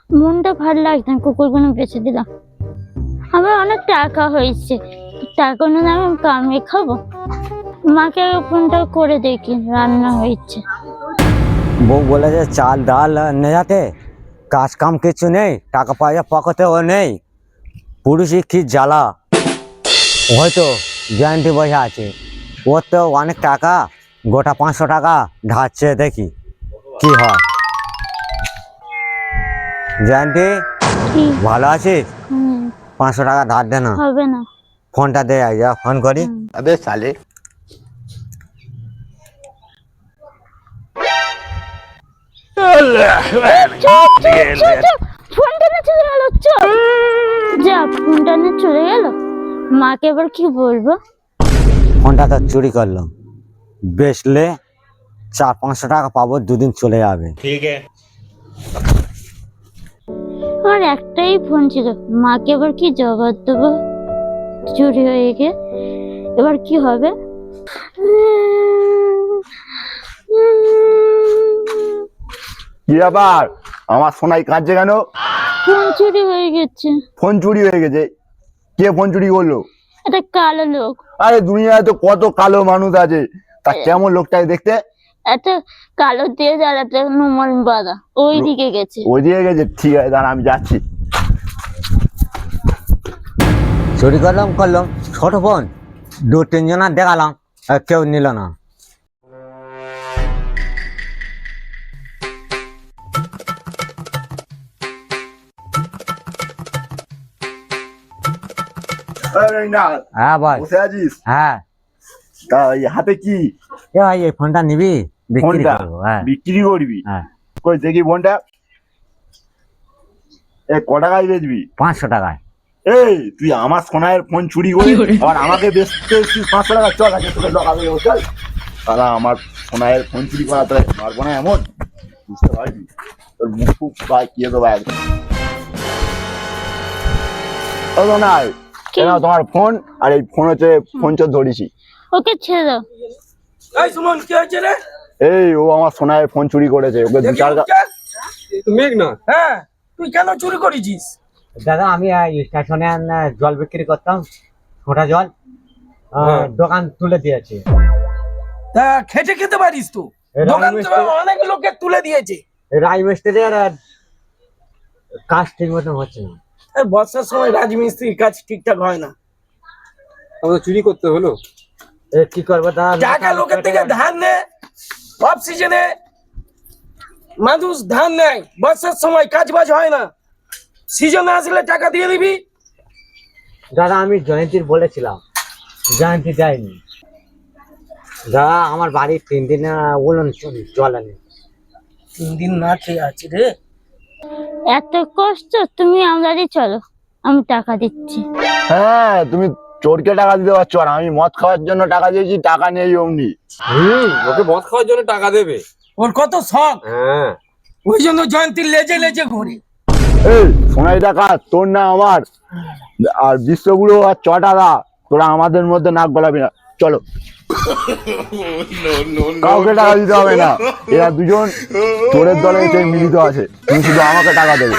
মনটা ভালো লাগছে না, কুকুরগুলো বেঁচে দিলাম। আমার অনেক টাকা হয়েছে, টাকা নিয়ে আমি কামিয়ে খাবো। মাকে ফোনটা করে দেখি রান্না হয়েছে। বউ বলেছে চাল ডাল নিয়ে যেতে, কাজ কাম কিছু নেই, টাকা পয়সা পকেটেও নেই। পুরুষই কি জ্বালা। হয়তো জয়ন্তী বসে আছে, ওর তো অনেক টাকা, গোটা 500 টাকা ধারছে, দেখি কি হয়। জয়ন্তী, কি? ভালো আছিস? 500 টাকা ধার দে না। হবে না। ফোনটা দে, যা ফোন করি। अबे साले ফোনটা নিয়ে চলে গেল। যা, ফোনটা নিয়ে চলে গেল। মাকে এবার কি বলবো? ফোনটা তো চুরি করলো, বেচলে 400-500 টাকা পাবো, 2 দিন চলে যাবে। ठीक है। আমার একটাই ফোন ছিল, মাকে এবার কি জবাব দেবো? চুরি হয়ে গে, এবার কি হবে? কি ব্যাপার? আমার সোনাই কাঁদছে কেন? ফোন চুরি হয়ে গেছে। ফোন চুরি হয়ে গেছে? কে ফোন চুরি করলো? একটা কালো লোক। আরে দুনিয়ায় তো কত কালো মানুষ আছে, তা কেমন লোকটাকে দেখতে? একটা কালো দিয়ে যার একটা নুমন বাঁধা, ওই দিকে গেছে। ওই দিকে গেছে? ঠিক আছে, দাঁড়া আমি যাচ্ছি। চুরি করলাম ছোট ফোন, 2-3 জনা দেখালাম, কেউ নিল না। হ্যাঁ ভাই। বসে আছিস? হ্যাঁ। তা এই হাতে কি? এ ভাই, এই ফোনটা নিবি? বিক্রি ফোনটা করবো। হ্যাঁ। বিক্রি করবি? হ্যাঁ। কই দেখি ফোনটা। এ ক টাকায় বেচবি? 500 টাকায়। এই তুই আমার সোনার ফোন চুরি করে আর আমাকে বেচতে এসেছিস 500 টাকা? চল আগে তোকে লগাবে, চল। তারা আমার সোনার ফোন চুরি করা তোরা মারবো না এমন, বুঝতে পারবি? তোর মুখ ফুক বাকিয়ে দেবো একদম। ও সোনাই, তোমার ফোন, আর এই ফোন হচ্ছে ফোন চোর ধরেছি। ওকে ছেড়ে দাও। এই সুমন, কি হয়েছে রে? এই ও আমার সোনার ফোন চুরি করেছে, ওকে 2-4 মেঘনা, হ্যাঁ তুই কেন চুরি করেছিস? দাদা, আমি স্টেশনে জল বিক্রি করতাম, ছোটা জল, দোকান তুলে দিয়েছে। তা খেটে খেতে পারিস তো, দোকান তো অনেক লোকে তুলে দিয়েছে। রাজমিস্ত্রির কাজ ঠিক মতন হচ্ছে না। এই বর্ষার সময় রাজমিস্ত্রির কাজ ঠিকঠাক হয় না। আমাদের চুরি করতে হলো। কি করবো দাদা? টাকা লোকের থেকে ধার নে, অফ সিজনে মানুষ ধান নেয়, বর্ষার সময় কাজ বাজ হয় না, সিজনে আসলে টাকা দিয়ে দিবি। দাদা, আমি জয়ন্তীর বলেছিলাম, জয়ন্তী যায়নি। দাদা, আমার বাড়ি 3 দিন উলন জল আনে। 3 দিন না খেয়ে আছে রে। এত কষ্ট, তুমি আমরাই চলো, আমি টাকা দিচ্ছি। হ্যাঁ, তুমি চোরকে টাকা দিতে পারছো, আর আমি মদ খাওয়ার জন্য টাকা দিয়েছি, টাকা নেই অমনি। ওকে মদ খাওয়ার জন্য টাকা দেবে? ওর কত শখ, হ্যাঁ। ওই জন্য জয়ন্তীর লেজে লেজে ঘুরে। এই সোনাই টাকা তোর না আমার, আর বিশ্বগুলো আর 6 টাকা, তোরা আমাদের মধ্যে নাক গলাবি না, চলো। কাউকে টাকা দিতে হবে না, এরা দুজন চোরের দলে এসে মিলিত আছে, তুমি শুধু আমাকে টাকা দেবে।